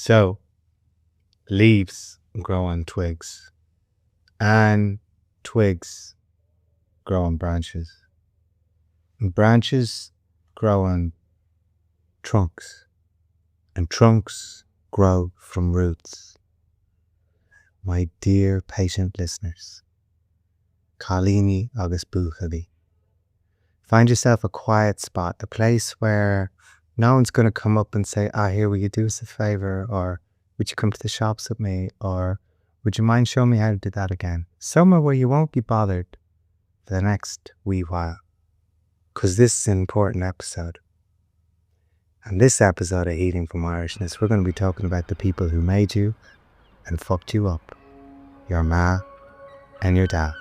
So, leaves grow on twigs, and twigs grow on branches, and branches grow on trunks, and trunks grow from roots. My dear patient listeners, Colini August Buchali, find yourself a quiet spot, a place where no one's going to come up and say, here, will you do us a favor? Or would you come to the shops with me? Or would you mind showing me how to do that again? Somewhere where you won't be bothered for the next wee while. Because this is an important episode. And this episode of Healing from Irishness, we're going to be talking about the people who made you and fucked you up. Your ma and your dad.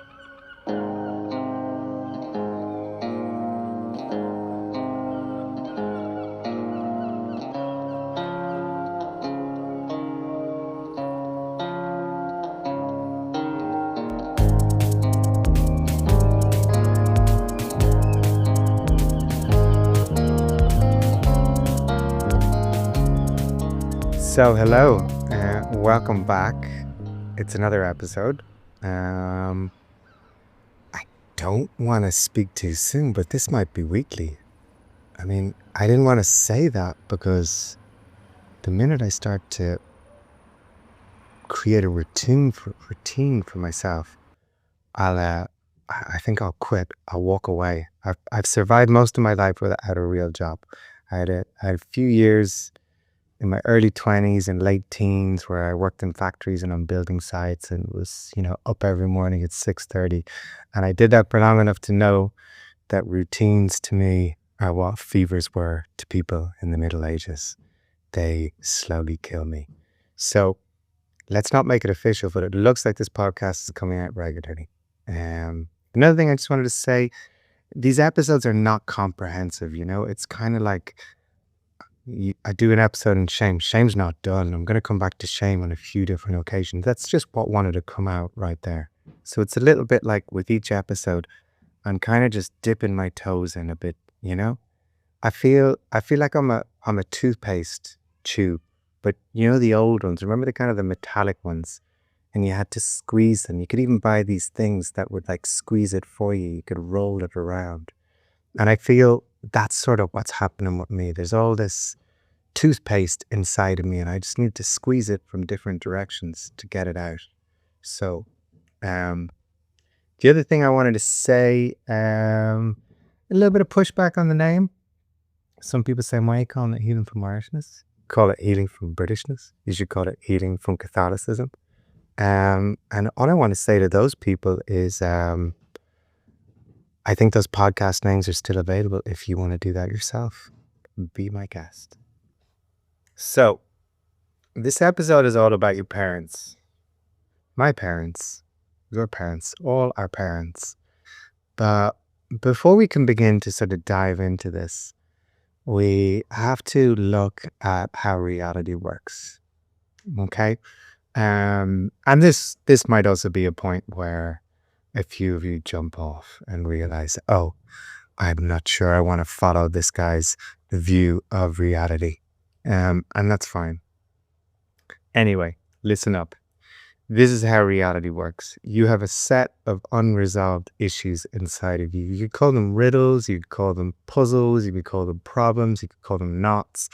So hello, welcome back. It's another episode. I don't want to speak too soon, but this might be weekly. I mean, I didn't want to say that because the minute I start to create a routine for myself, I think I'll quit. I'll walk away. I've survived most of my life without a real job. I had a few years in my early 20s and late teens where I worked in factories and on building sites and was, up every morning at 6:30. And I did that for long enough to know that routines to me are what fevers were to people in the Middle Ages. They slowly kill me. So let's not make it official, but it looks like this podcast is coming out regularly. Another thing I just wanted to say, these episodes are not comprehensive, it's kind of like I do an episode on shame. Shame's not done. I'm going to come back to shame on a few different occasions. That's just what wanted to come out right there. So it's a little bit like with each episode, I'm kind of just dipping my toes in a bit, I feel like I'm a toothpaste tube, but the old ones, remember the metallic ones, and you had to squeeze them. You could even buy these things that would like squeeze it for you. You could roll it around. And I feel that's sort of what's happening with me. There's all this toothpaste inside of me and I just need to squeeze it from different directions to get it out. So the other thing I wanted to say, a little bit of pushback on the name. Some people say, why are you calling it Healing from Irishness? Call it Healing from Britishness. You should call it Healing from Catholicism. And all I want to say to those people is I think those podcast names are still available if you want to do that yourself. Be my guest. So, this episode is all about your parents. My parents, your parents, all our parents. But before we can begin to sort of dive into this, we have to look at how reality works. Okay? And this might also be a point where a few of you jump off and realize, I'm not sure I want to follow this guy's view of reality. And that's fine. Anyway, listen up. This is how reality works. You have a set of unresolved issues inside of you. You could call them riddles, you could call them puzzles, you could call them problems, you could call them knots,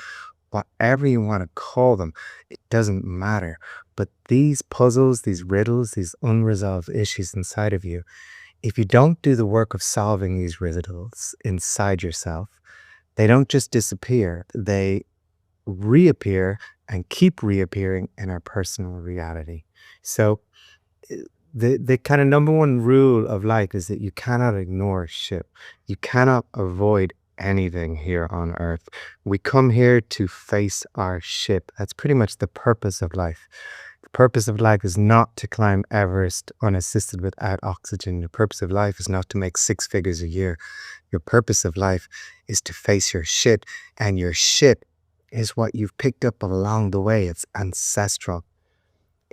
whatever you want to call them, it doesn't matter. But these puzzles, these riddles, these unresolved issues inside of you, if you don't do the work of solving these riddles inside yourself, they don't just disappear, they reappear and keep reappearing in our personal reality. So the kind of number one rule of life is that you cannot ignore shit. You cannot avoid anything here on earth. We come here to face our shit. That's pretty much the purpose of life. The purpose of life is not to climb Everest unassisted without oxygen. The purpose of life is not to make 6 figures a year. Your purpose of life is to face your shit, and your shit is what you've picked up along the way. It's ancestral.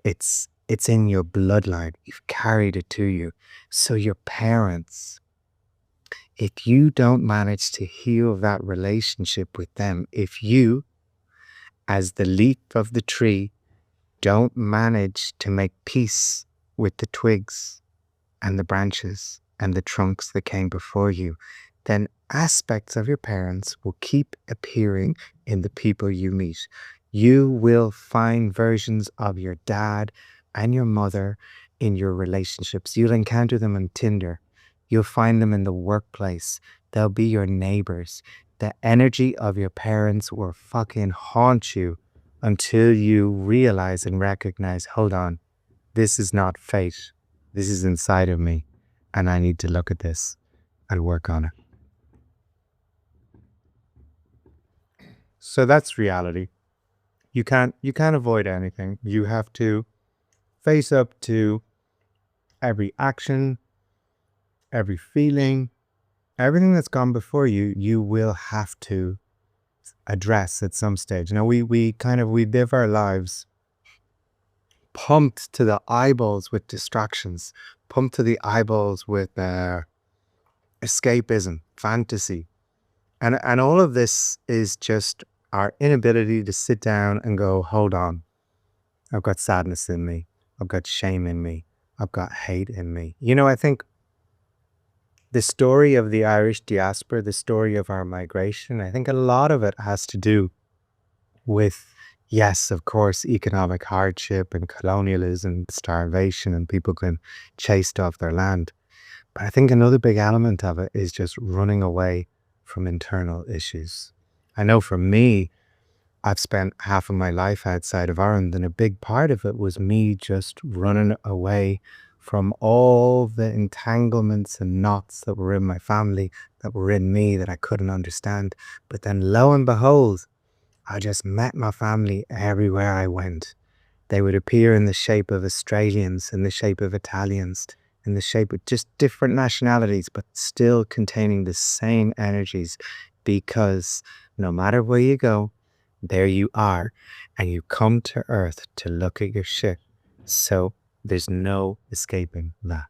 It's in your bloodline. You've carried it to you. So your parents, if you don't manage to heal that relationship with them, if you as the leaf of the tree don't manage to make peace with the twigs and the branches and the trunks that came before you, then aspects of your parents will keep appearing in the people you meet. You will find versions of your dad and your mother in your relationships. You'll encounter them on Tinder. You'll find them in the workplace. They'll be your neighbors. The energy of your parents will fucking haunt you until you realize and recognize, hold on, this is not fate. This is inside of me. And I need to look at this and work on it. So that's reality. You can't avoid anything. You have to face up to every action, every feeling, everything that's gone before you, you will have to address at some stage. Now we live our lives pumped to the eyeballs with distractions, pumped to the eyeballs with escapism, fantasy. And all of this is just our inability to sit down and go, hold on, I've got sadness in me. I've got shame in me. I've got hate in me. You know, I think the story of the Irish diaspora, the story of our migration, I think a lot of it has to do with, yes, of course, economic hardship and colonialism, starvation, and people being chased off their land. But I think another big element of it is just running away from internal issues. I know for me, I've spent half of my life outside of Ireland, and a big part of it was me just running away from all the entanglements and knots that were in my family, that were in me, that I couldn't understand. But then lo and behold, I just met my family everywhere I went. They would appear in the shape of Australians, in the shape of Italians, in the shape of just different nationalities, but still containing the same energies, because no matter where you go, there you are, and you come to Earth to look at your shit. So there's no escaping that.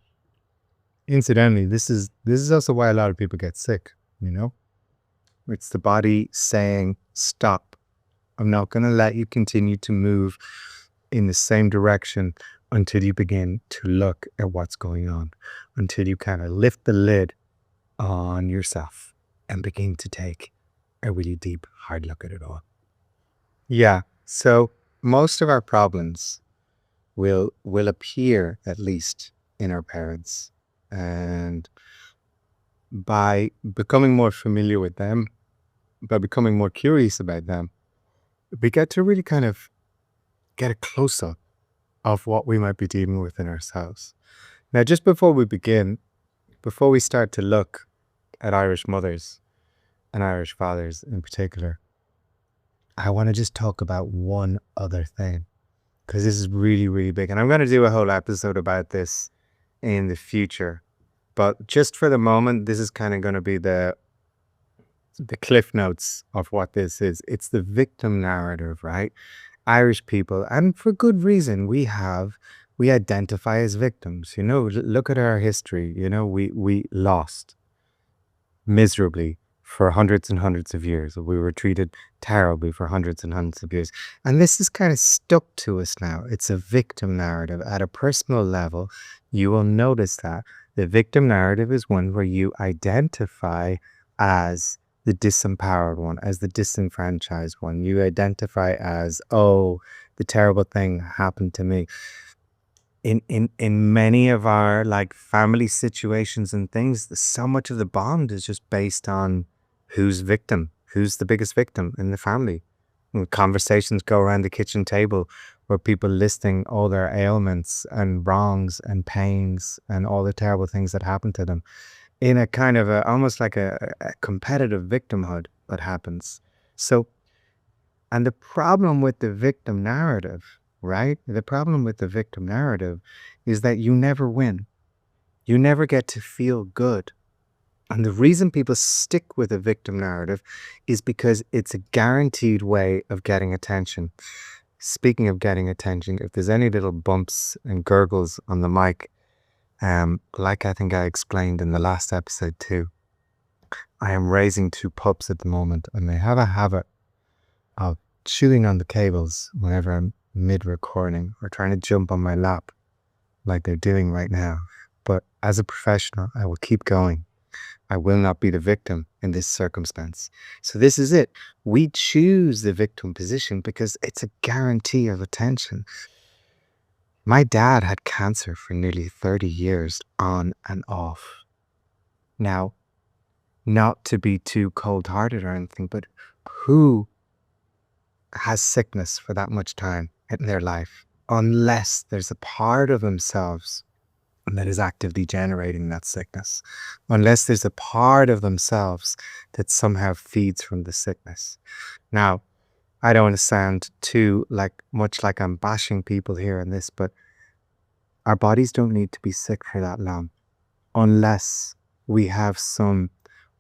Incidentally, this is also why a lot of people get sick, you know? It's the body saying, stop. I'm not going to let you continue to move in the same direction until you begin to look at what's going on, until you kind of lift the lid on yourself and begin to take a really deep, hard look at it all. Yeah, so most of our problems will appear, at least, in our parents. And by becoming more familiar with them, by becoming more curious about them, we get to really kind of get a close-up of what we might be dealing with in ourselves. Now, just before we begin, before we start to look at Irish mothers and Irish fathers in particular, I want to just talk about one other thing, because this is really, really big. And I'm going to do a whole episode about this in the future. But just for the moment, this is kind of going to be the cliff notes of what this is. It's the victim narrative, right? Irish people, and for good reason, we identify as victims. You know, look at our history. You know, we lost miserably for hundreds and hundreds of years. We were treated terribly for hundreds and hundreds of years. And this is kind of stuck to us now. It's a victim narrative. At a personal level, you will notice that the victim narrative is one where you identify as the disempowered one, as the disenfranchised one. You identify as, oh, the terrible thing happened to me. In many of our like family situations and things, so much of the bond is just based on who's victim, who's the biggest victim in the family. And conversations go around the kitchen table where people listing all their ailments and wrongs and pains and all the terrible things that happen to them, in a kind of almost like a competitive victimhood that happens. So, and the problem with the victim narrative, right? The problem with the victim narrative is that you never win. You never get to feel good. And the reason people stick with a victim narrative is because it's a guaranteed way of getting attention. Speaking of getting attention, if there's any little bumps and gurgles on the mic, like I think I explained in the last episode too, I am raising 2 pups at the moment, and they have a habit of chewing on the cables whenever I'm mid recording or trying to jump on my lap like they're doing right now. But as a professional, I will keep going. I will not be the victim in this circumstance. So this is it. We choose the victim position because it's a guarantee of attention. My dad had cancer for nearly 30 years on and off. Now, not to be too cold-hearted or anything, but who has sickness for that much time in their life unless there's a part of themselves that is actively generating that sickness, unless there's a part of themselves that somehow feeds from the sickness. Now, I don't want to sound too much like I'm bashing people here in this, but our bodies don't need to be sick for that long unless we have some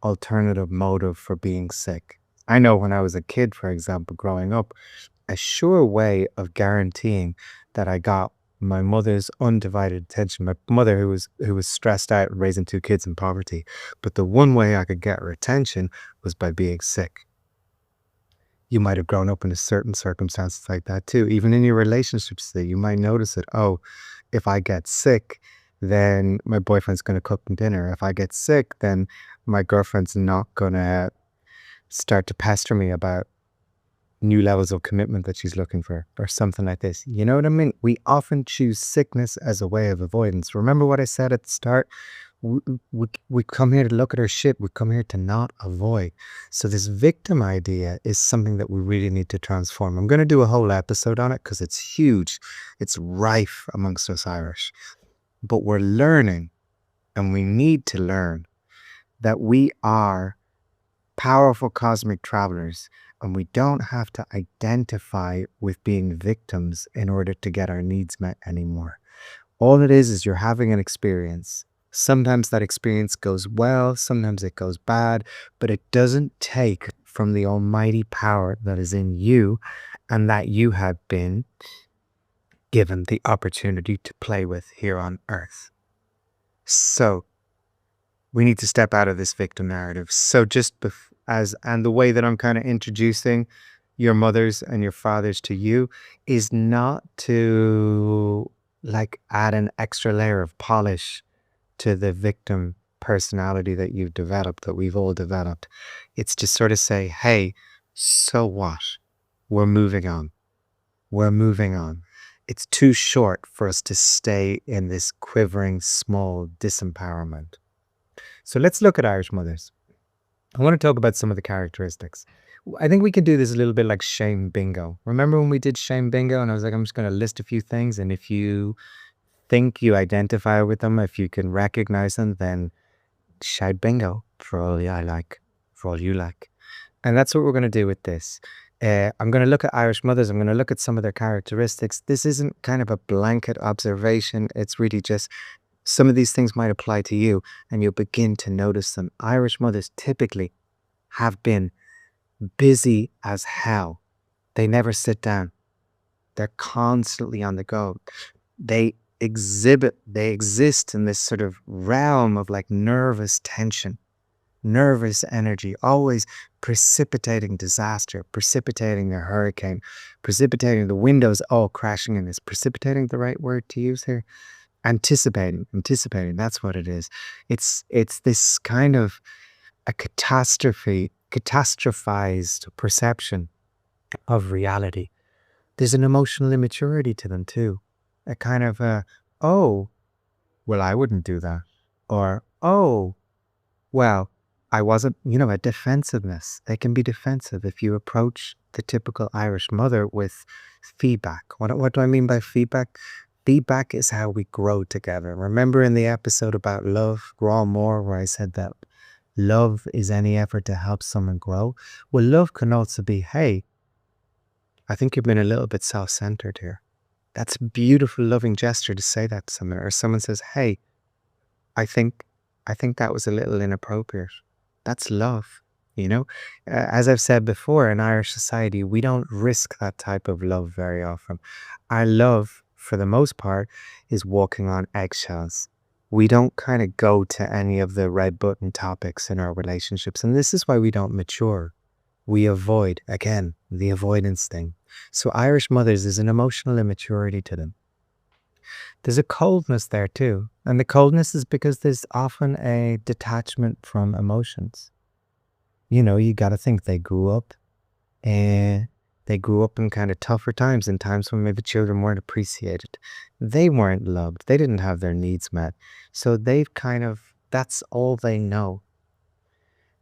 alternative motive for being sick. I know when I was a kid, for example, growing up, a sure way of guaranteeing that I got my mother's undivided attention, my mother who was stressed out raising two kids in poverty, but the one way I could get her attention was by being sick. You might have grown up in a certain circumstances like that too. Even in your relationships, you might notice it. Oh, if I get sick, then my boyfriend's going to cook me dinner. If I get sick, then my girlfriend's not going to start to pester me about new levels of commitment that she's looking for or something like this. You know what I mean? We often choose sickness as a way of avoidance. Remember what I said at the start? We come here to look at our shit. We come here to not avoid. So this victim idea is something that we really need to transform. I'm going to do a whole episode on it because it's huge. It's rife amongst us Irish. But we're learning, and we need to learn, that we are powerful cosmic travelers, and we don't have to identify with being victims in order to get our needs met anymore. All it is you're having an experience. Sometimes that experience goes well, sometimes it goes bad, but it doesn't take from the almighty power that is in you and that you have been given the opportunity to play with here on earth. So we need to step out of this victim narrative. So just and the way that I'm kind of introducing your mothers and your fathers to you is not to add an extra layer of polish to the victim personality that you've developed, that we've all developed. It's to sort of say, hey, so what? We're moving on. We're moving on. It's too short for us to stay in this quivering, small disempowerment. So let's look at Irish mothers. I want to talk about some of the characteristics. I think we could do this a little bit like shame bingo. Remember when we did shame bingo and I was like, I'm just going to list a few things, and if you think you identify with them, if you can recognize them, then shout bingo for all I like, for all you like. And that's what we're going to do with this. I'm going to look at Irish mothers. I'm going to look at some of their characteristics. This isn't kind of a blanket observation. It's really just some of these things might apply to you and you'll begin to notice them. Irish mothers typically have been busy as hell. They never sit down. They're constantly on the go. They exist in this sort of realm of nervous tension, nervous energy, always precipitating disaster, precipitating the hurricane, precipitating the windows all crashing in. Is precipitating the right word to use here? Anticipating, that's what it is. It's this kind of a catastrophized perception of reality. There's an emotional immaturity to them too. A kind of oh, well, I wouldn't do that. Or, oh, well, I wasn't, a defensiveness. They can be defensive if you approach the typical Irish mother with feedback. What do I mean by feedback? Feedback is how we grow together. Remember in the episode about love, Grow More, where I said that love is any effort to help someone grow? Well, love can also be, hey, I think you've been a little bit self-centered here. That's a beautiful, loving gesture to say that to someone. Or someone says, hey, I think that was a little inappropriate. That's love, As I've said before, in Irish society, we don't risk that type of love very often. Our love, for the most part, is walking on eggshells. We don't kind of go to any of the red button topics in our relationships. And this is why we don't mature. We avoid, again, the avoidance thing. So Irish mothers, there's an emotional immaturity to them. There's a coldness there too. And the coldness is because there's often a detachment from emotions. You got to think they grew up in kind of tougher times, in times when maybe children weren't appreciated. They weren't loved. They didn't have their needs met. So that's all they know.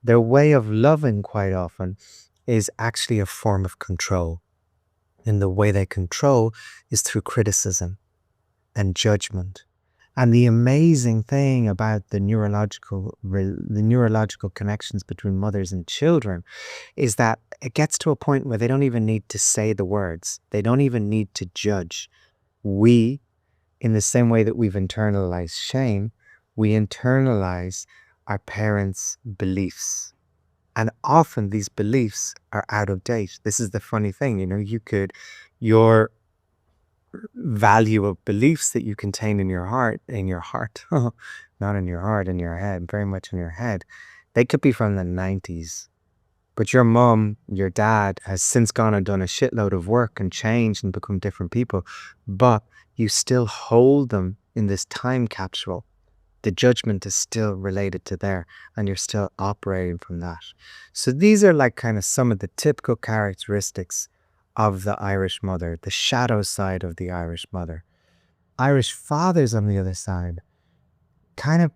Their way of loving quite often is actually a form of control. And the way they control is through criticism and judgment. And the amazing thing about the neurological connections between mothers and children is that it gets to a point where they don't even need to say the words. They don't even need to judge. We, in the same way that we've internalized shame, we internalize our parents' beliefs. And often these beliefs are out of date. This is the funny thing, your value of beliefs that you contain in your heart, not in your heart, in your head, very much in your head, they could be from the 90s. But your mom, your dad has since gone and done a shitload of work and changed and become different people. But you still hold them in this time capsule. The judgment is still related to there, and you're still operating from that. So these are like kind of some of the typical characteristics of the Irish mother, the shadow side of the Irish mother. Irish fathers, on the other side, kind of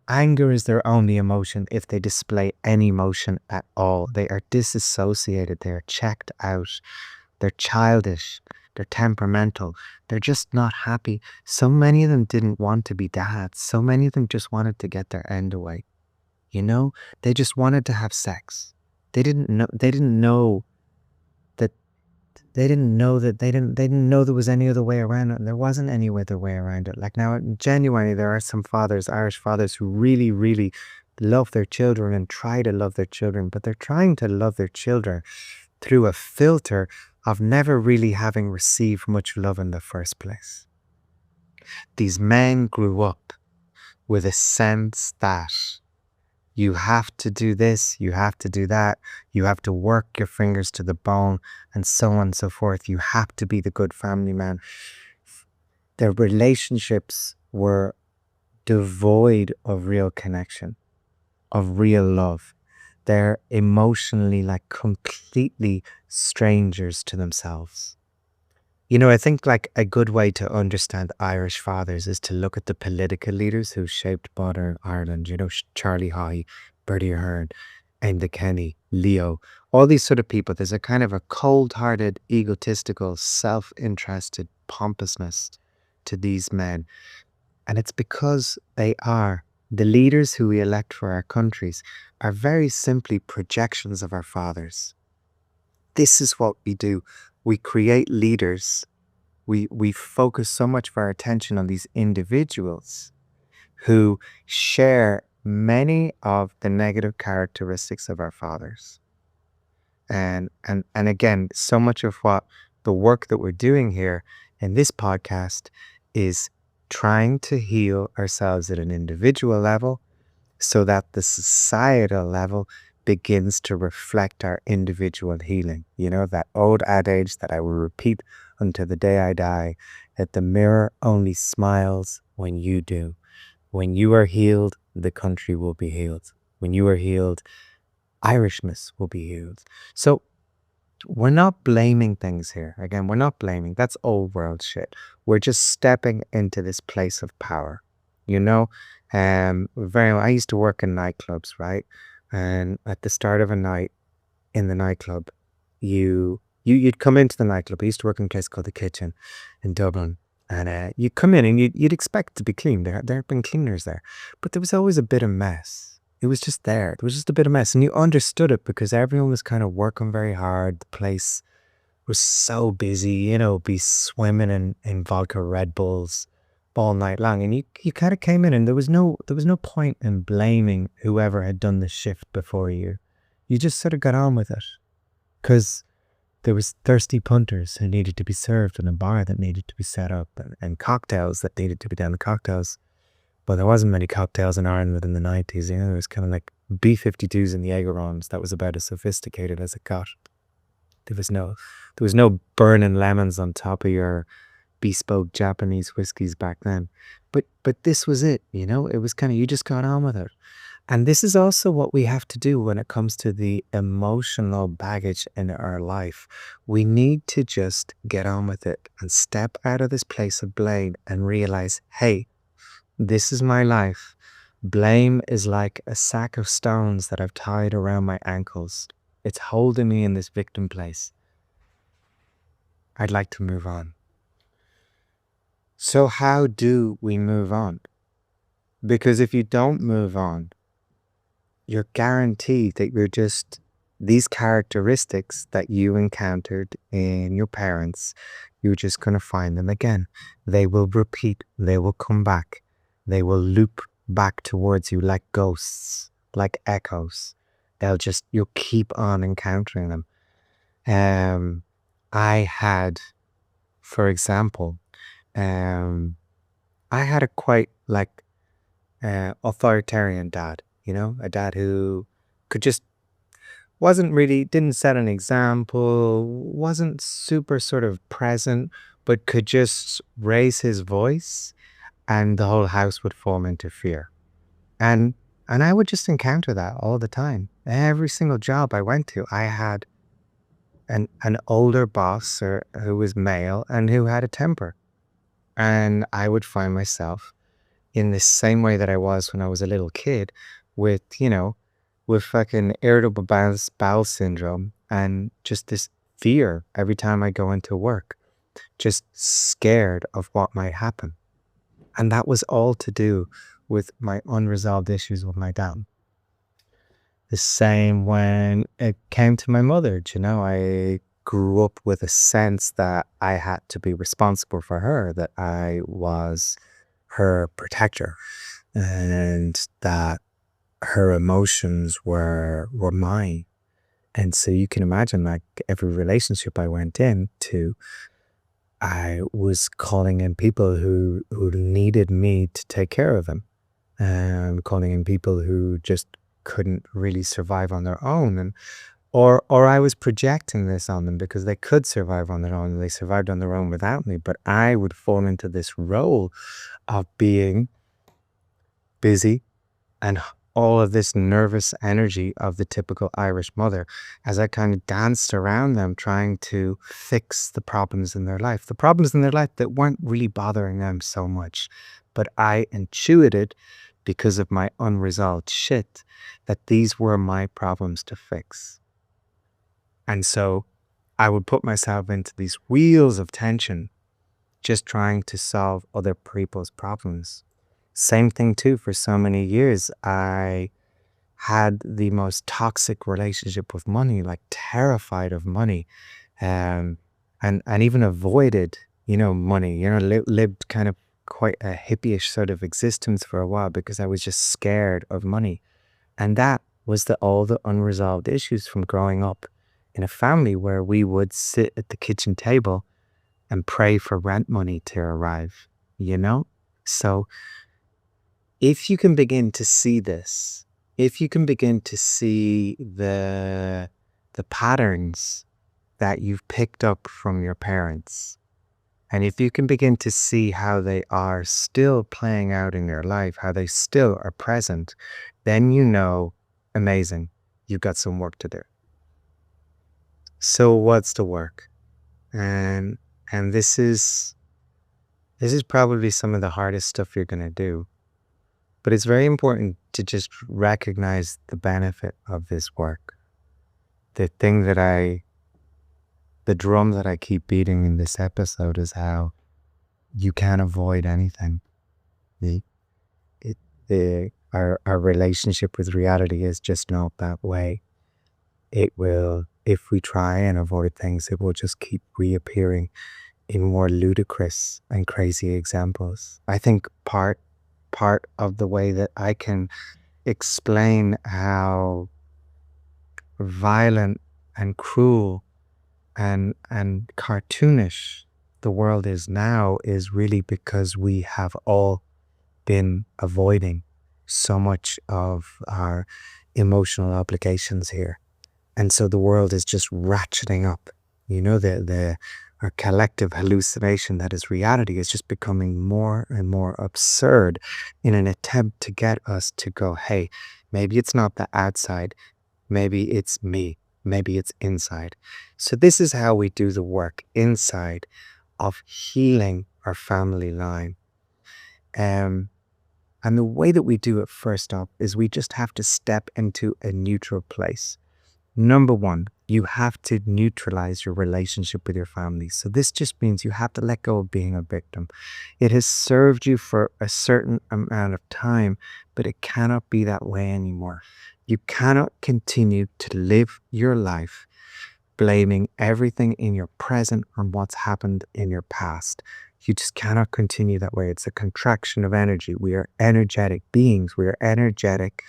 anger is their only emotion if they display any emotion at all. They are disassociated, they are checked out, they're childish, they're temperamental, they're just not happy. So many of them didn't want to be dads. So many of them just wanted to get their end away. They just wanted to have sex. They didn't know there was any other way around it. And there wasn't any other way around it. Like now, genuinely, there are some fathers, Irish fathers, who really, really love their children and try to love their children, but they're trying to love their children through a filter of never really having received much love in the first place. These men grew up with a sense that you have to do this, you have to do that, you have to work your fingers to the bone, and so on and so forth. You have to be the good family man. Their relationships were devoid of real connection, of real love. They're emotionally like completely strangers to themselves. I think like a good way to understand Irish fathers is to look at the political leaders who shaped modern Ireland, Charlie Haughey, Bertie Ahern, Enda Kenny, Leo, all these sort of people. There's a kind of a cold-hearted, egotistical, self-interested pompousness to these men. And it's because they are the leaders who we elect for our countries are very simply projections of our fathers. This is what we do. We create leaders. We focus so much of our attention on these individuals who share many of the negative characteristics of our fathers. And again, so much of what the work that we're doing here in this podcast is trying to heal ourselves at an individual level so that the societal level begins to reflect our individual healing. That old adage that I will repeat until the day I die, that the mirror only smiles when you do. When you are healed, the country will be healed. When you are healed, Irishness will be healed. So we're not blaming things here. Again, we're not blaming. That's old world shit. We're just stepping into this place of power. I used to work in nightclubs, right? And at the start of a night in the nightclub, you'd come into the nightclub. I used to work in a place called The Kitchen in Dublin. And you'd come in and you'd expect it to be clean. There had been cleaners there. But there was always a bit of mess. It was just there. There was just a bit of mess. And you understood it because everyone was kind of working very hard. The place was so busy, be swimming in vodka Red Bulls all night long. And you kind of came in and there was no point in blaming whoever had done the shift before you. You just sort of got on with it. Because there was thirsty punters who needed to be served and a bar that needed to be set up and cocktails that needed to be done. Cocktails. But there wasn't many cocktails in Ireland in the 90s. There was kind of like B-52s and the Jaegerons. That was about as sophisticated as it got. There was no burning lemons on top of your bespoke Japanese whiskeys back then. But this was it, it was kind of, you just got on with it. And this is also what we have to do when it comes to the emotional baggage in our life. We need to just get on with it and step out of this place of blame and realize, hey, this is my life. Blame is like a sack of stones that I've tied around my ankles. It's holding me in this victim place. I'd like to move on. So how do we move on? Because if you don't move on, you're guaranteed that these characteristics that you encountered in your parents, you're just going to find them again. They will repeat. They will come back. They will loop back towards you like ghosts, like echoes. You'll keep on encountering them. I had, for example, I had a quite authoritarian dad, a dad who didn't set an example, wasn't super sort of present, but could just raise his voice and the whole house would fall into fear. And I would just encounter that all the time. Every single job I went to, I had an older boss who was male and who had a temper. And I would find myself in the same way that I was when I was a little kid with fucking irritable bowel syndrome and just this fear every time I go into work, just scared of what might happen. And that was all to do with my unresolved issues with my dad. The same when it came to my mother, I grew up with a sense that I had to be responsible for her, that I was her protector, and that her emotions were mine. And so you can imagine, every relationship I went into, I was calling in people who needed me to take care of them, and calling in people who just couldn't really survive on their own, or I was projecting this on them because they could survive on their own, and they survived on their own without me. But I would fall into this role of being busy and all of this nervous energy of the typical Irish mother as I kind of danced around them trying to fix the problems in their life that weren't really bothering them so much. But I intuited, because of my unresolved shit, that these were my problems to fix. And so I would put myself into these wheels of tension, just trying to solve other people's problems. Same thing too, for so many years, I had the most toxic relationship with money, terrified of money, and even avoided, money, lived kind of quite a hippie-ish sort of existence for a while because I was just scared of money. And that was all the unresolved issues from growing up in a family where we would sit at the kitchen table and pray for rent money to arrive, So if you can begin to see this, if you can begin to see the patterns that you've picked up from your parents, and if you can begin to see how they are still playing out in your life, how they still are present, then amazing, you've got some work to do. So what's the work? And this is probably some of the hardest stuff you're going to do. But it's very important to just recognize the benefit of this work. The drum that I keep beating in this episode is how you can't avoid anything. Our relationship with reality is just not that way. It will, if we try and avoid things, it will just keep reappearing in more ludicrous and crazy examples. I think part of the way that I can explain how violent and cruel and cartoonish the world is now is really because we have all been avoiding so much of our emotional obligations here. And so the world is just ratcheting up. Our collective hallucination that is reality is just becoming more and more absurd in an attempt to get us to go, hey, maybe it's not the outside, maybe it's me, maybe it's inside. So this is how we do the work inside of healing our family line. And the way that we do it first up is we just have to step into a neutral place. Number one, you have to neutralize your relationship with your family. So this just means you have to let go of being a victim. It has served you for a certain amount of time, but it cannot be that way anymore. You cannot continue to live your life blaming everything in your present on what's happened in your past. You just cannot continue that way. It's a contraction of energy. We are energetic beings. We are energetic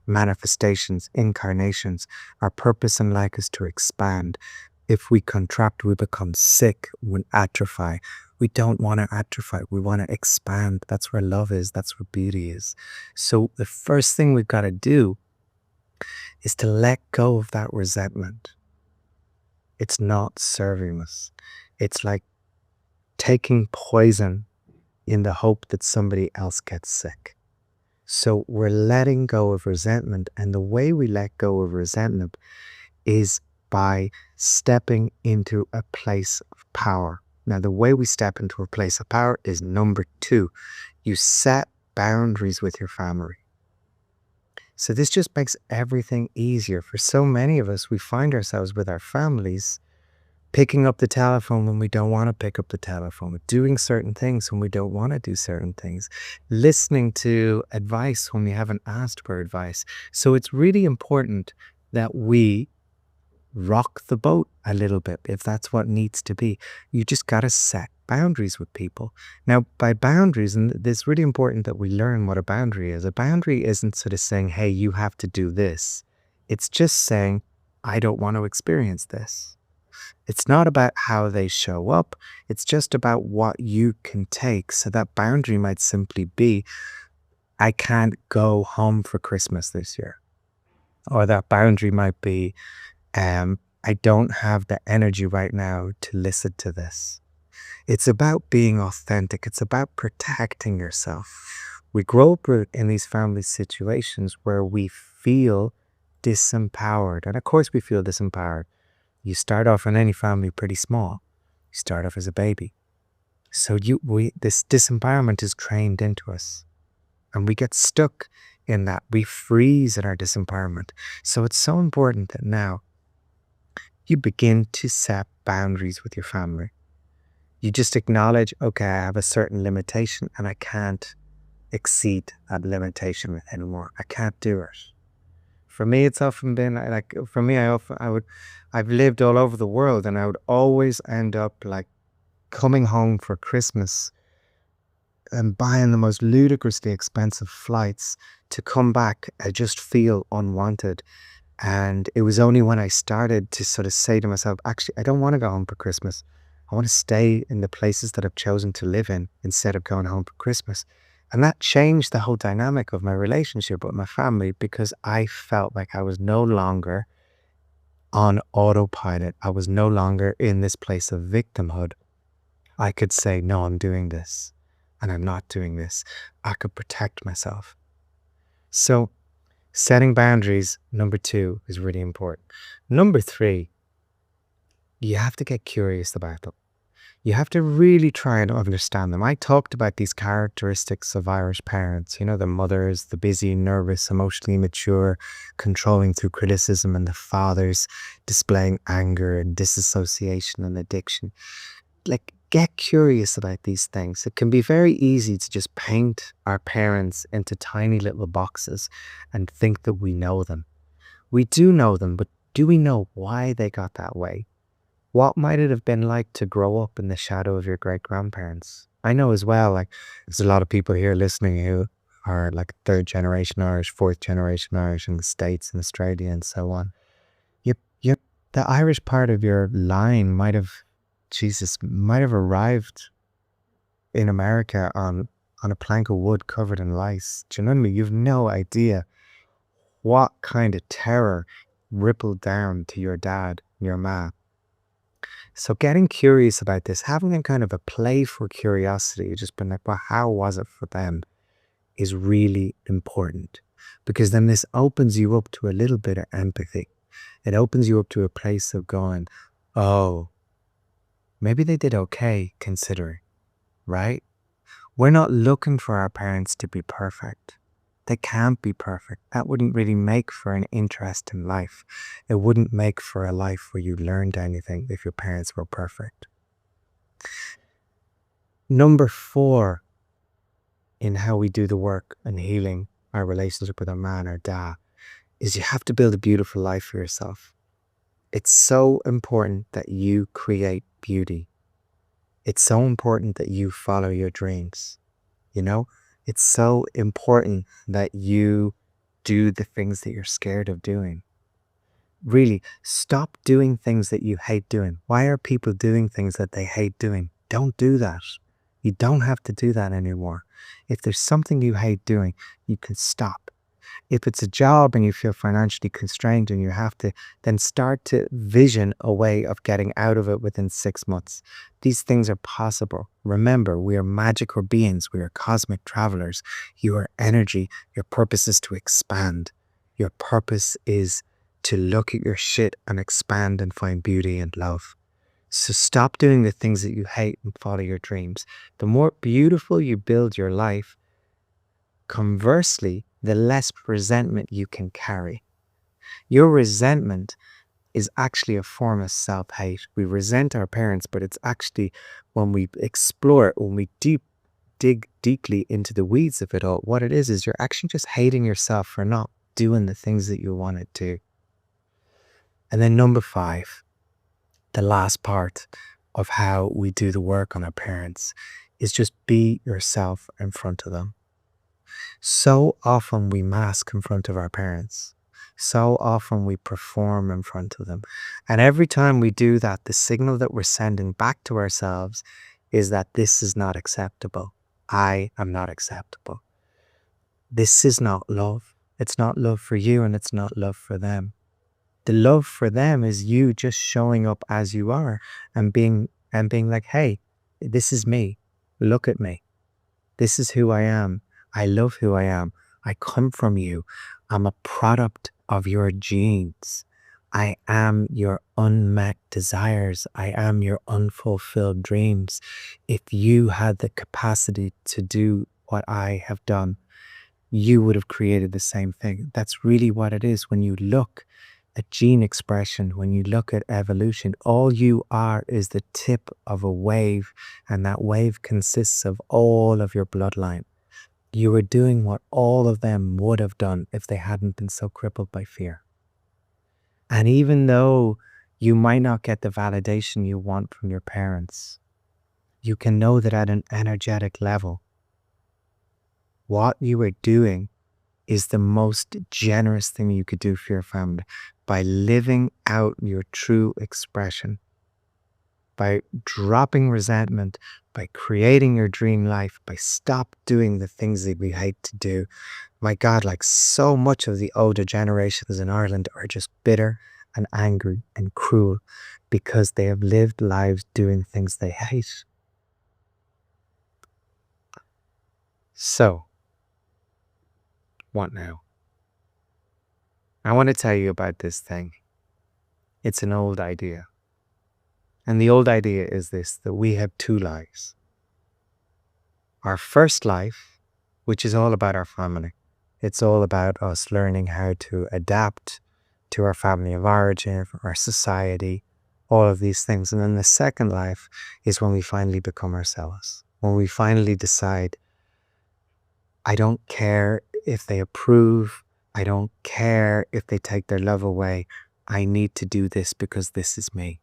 manifestations, incarnations. Our purpose in life is to expand. If we contract, we become sick, we atrophy. We don't want to atrophy. We want to expand. That's where love is. That's where beauty is. So the first thing we've got to do is to let go of that resentment. It's not serving us. It's like taking poison in the hope that somebody else gets sick. So we're letting go of resentment. And the way we let go of resentment is by stepping into a place of power. Now, the way we step into a place of power is number 2. You set boundaries with your family. So this just makes everything easier. For so many of us, we find ourselves with our families picking up the telephone when we don't want to pick up the telephone, doing certain things when we don't want to do certain things, listening to advice when we haven't asked for advice. So it's really important that we rock the boat a little bit if that's what needs to be. You just got to set boundaries with people. Now, by boundaries, and it's really important that we learn what a boundary is. A boundary isn't sort of saying, hey, you have to do this. It's just saying, I don't want to experience this. It's not about how they show up. It's just about what you can take. So that boundary might simply be, I can't go home for Christmas this year. Or that boundary might be, I don't have the energy right now to listen to this. It's about being authentic. It's about protecting yourself. We grow up in these family situations where we feel disempowered. And of course we feel disempowered. You start off in any family pretty small. You start off as a baby. So this disempowerment is trained into us. And we get stuck in that. We freeze in our disempowerment. So it's so important that now you begin to set boundaries with your family. You just acknowledge, okay, I have a certain limitation and I can't exceed that limitation anymore. I can't do it. For me, it's often been I've lived all over the world and I would always end up like coming home for Christmas and buying the most ludicrously expensive flights to come back. I just feel unwanted. And it was only when I started to sort of say to myself, actually, I don't want to go home for Christmas. I want to stay in the places that I've chosen to live in instead of going home for Christmas. And that changed the whole dynamic of my relationship with my family because I felt like I was no longer on autopilot. I was no longer in this place of victimhood. I could say, no, I'm doing this and I'm not doing this. I could protect myself. So setting boundaries, number 2, is really important. Number 3, you have to get curious about them. You have to really try and understand them. I talked about these characteristics of Irish parents, the mothers, the busy, nervous, emotionally mature, controlling through criticism, and the fathers displaying anger and disassociation and addiction. Like, get curious about these things. It can be very easy to just paint our parents into tiny little boxes and think that we know them. We do know them, but do we know why they got that way? What might it have been like to grow up in the shadow of your great-grandparents? I know as well, like, there's a lot of people here listening who are like 3rd generation Irish, 4th generation Irish in the States and Australia and so on. The Irish part of your line might have arrived in America on a plank of wood covered in lice. Do you know what I mean? You've no idea what kind of terror rippled down to your dad, your ma. So getting curious about this, having a kind of a playful curiosity, just been like, well, how was it for them, is really important, because then this opens you up to a little bit of empathy. It opens you up to a place of going, oh, maybe they did okay considering, right? We're not looking for our parents to be perfect. They can't be perfect. That wouldn't really make for an interesting life. It wouldn't make for a life where you learned anything if your parents were perfect. Number 4 in how we do the work and healing our relationship with our man or dad is you have to build a beautiful life for yourself. It's so important that you create beauty. It's so important that you follow your dreams. You know, it's so important that you do the things that you're scared of doing. Really, stop doing things that you hate doing. Why are people doing things that they hate doing? Don't do that. You don't have to do that anymore. If there's something you hate doing, you can stop. If it's a job and you feel financially constrained and you have to, then start to vision a way of getting out of it within 6 months. These things are possible. Remember, we are magical beings. We are cosmic travelers. You are energy. Your purpose is to expand. Your purpose is to look at your shit and expand and find beauty and love. So stop doing the things that you hate and follow your dreams. The more beautiful you build your life, conversely, the less resentment you can carry. Your resentment is actually a form of self-hate. We resent our parents, but it's actually, when we explore it, when we dig deeply into the weeds of it all, what it is you're actually just hating yourself for not doing the things that you want to do. And then number 5, the last part of how we do the work on our parents, is just be yourself in front of them. So often we mask in front of our parents. So often we perform in front of them. And every time we do that, the signal that we're sending back to ourselves is that this is not acceptable. I am not acceptable. This is not love. It's not love for you, and it's not love for them. The love for them is you just showing up as you are and being like, hey, this is me. Look at me. This is who I am. I love who I am. I come from you. I'm a product of your genes. I am your unmet desires. I am your unfulfilled dreams. If you had the capacity to do what I have done, you would have created the same thing. That's really what it is. When you look at gene expression, when you look at evolution, all you are is the tip of a wave, and that wave consists of all of your bloodline. You are doing what all of them would have done if they hadn't been so crippled by fear. And even though you might not get the validation you want from your parents, you can know that at an energetic level, what you are doing is the most generous thing you could do for your family, by living out your true expression, by dropping resentment, by creating your dream life, by stop doing the things that we hate to do. My God, like so much of the older generations in Ireland are just bitter and angry and cruel because they have lived lives doing things they hate. So, what now? I want to tell you about this thing. It's an old idea. And the old idea is this, that we have 2 lives. Our first life, which is all about our family. It's all about us learning how to adapt to our family of origin, our society, all of these things. And then the second life is when we finally become ourselves. When we finally decide, I don't care if they approve. I don't care if they take their love away. I need to do this because this is me.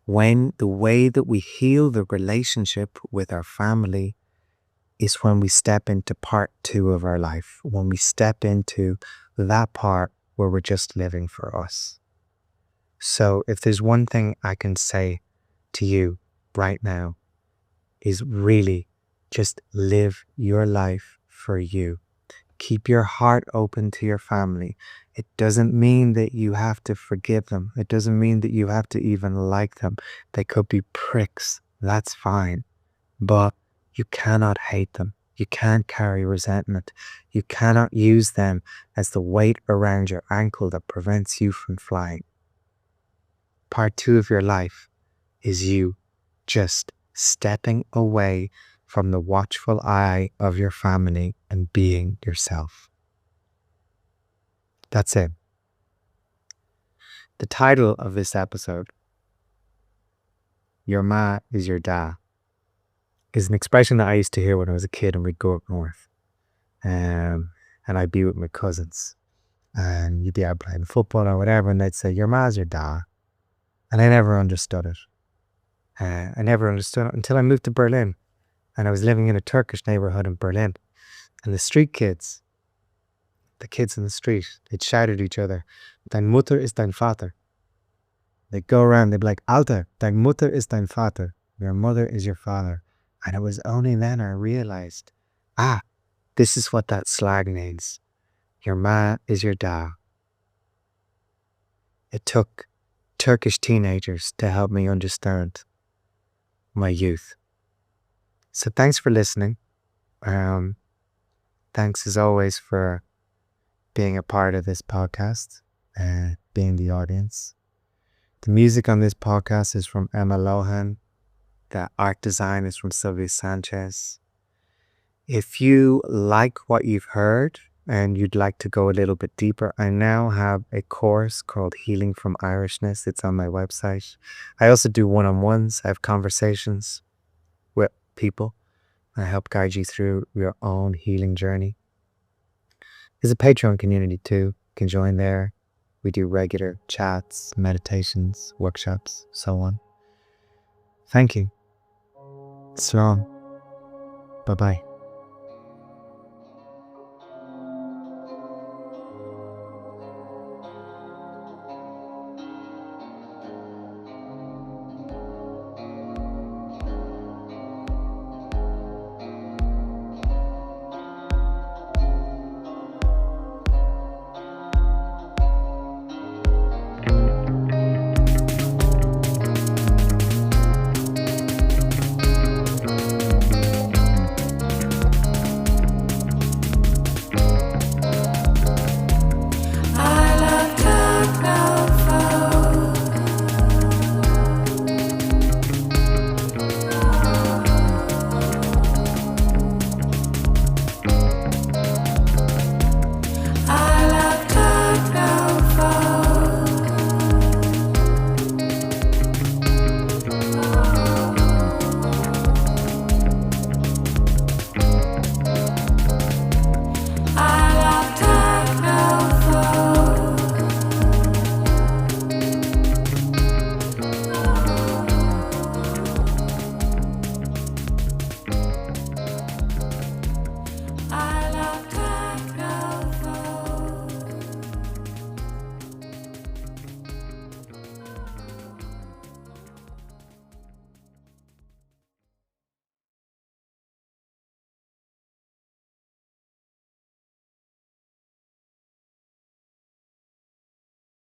When the way that we heal the relationship with our family is when we step into part 2 of our life, when we step into that part where we're just living for us. So if there's one thing I can say to you right now, is really just live your life for you. Keep your heart open to your family. It doesn't mean that you have to forgive them. It doesn't mean that you have to even like them. They could be pricks. That's fine. But you cannot hate them. You can't carry resentment. You cannot use them as the weight around your ankle that prevents you from flying. Part 2 of your life is you just stepping away from the watchful eye of your family and being yourself. That's it. The title of this episode, Your Ma is Your Da, is an expression that I used to hear when I was a kid and we'd go up north. And I'd be with my cousins and you'd be out playing football or whatever, and they'd say, your ma's your da. And I never understood it. I never understood it until I moved to Berlin. And I was living in a Turkish neighborhood in Berlin. And the street kids, the kids in the street, they'd shout at each other, dein Mutter ist dein Vater. They'd go around, they'd be like, Alter, dein Mutter ist dein Vater. Your mother is your father. And it was only then I realized, this is what that slag means. Your ma is your da. It took Turkish teenagers to help me understand my youth. So thanks for listening. Thanks as always for being a part of this podcast and being the audience. The music on this podcast is from Emma Lohan. The art design is from Sylvia Sanchez. If you like what you've heard and you'd like to go a little bit deeper, I now have a course called Healing from Irishness. It's on my website. I also do one-on-ones. I have conversations with people. I help guide you through your own healing journey. There's a Patreon community too. You can join there. We do regular chats, meditations, workshops, so on. Thank you. Salam. Bye-bye.